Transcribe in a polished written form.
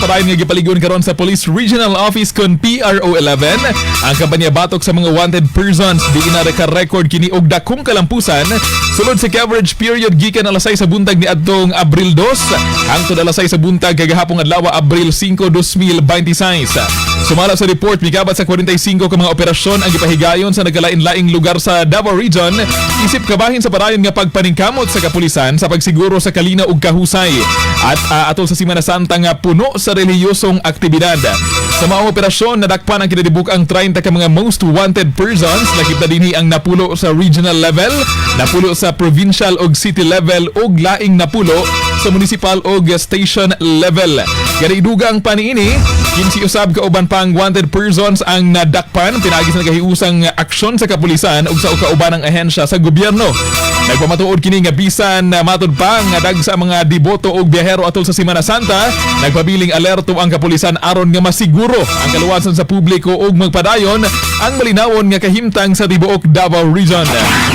Padayon nga gipalig-on karon sa Police Regional Office kon PRO11 ang kampanya batok sa mga wanted persons diin nakarekord kini og dakong kalampusan sulod sa coverage period gikan alas 6 sa buntag ni adtong Abril 2 hangtod alas 6 sa buntag kagahapon adlaw Abril 5, 2026. Sumala sa report migabat sa 45 ka mga operasyon ang gipahigayon sa nagkalain-laing lugar sa Davao Region isip kabahin sa Padayon nga pagpaningkamot sa kapulisan sa pagsiguro sa kalina ug kahusay at atol sa Semana Santa nga puno sa relihiyosong aktibidad. Sa mga operasyon, nadakpan ang kinadibuk ang 30 ka mga most wanted persons. Lakip na dinhi ang napulo sa regional level, napulo sa provincial og city level ug laing napulo sa municipal og station level. Garidugang paniini, 15 usab kauban pang wanted persons ang nadakpan pinagi sa nagahiusang aksyon sa kapulisan ug sa kauban ng ahensya sa gobyerno. Nagpamatuod kini nga bisan matud pa nga dag sa mga deboto og biyahero atol sa Semana Santa, nagpabiling alerto ang kapulisan aron nga masiguro ang kaluwasan sa publiko ug magpadayon ang malinawon nga kahimtang sa tibuok Davao Region.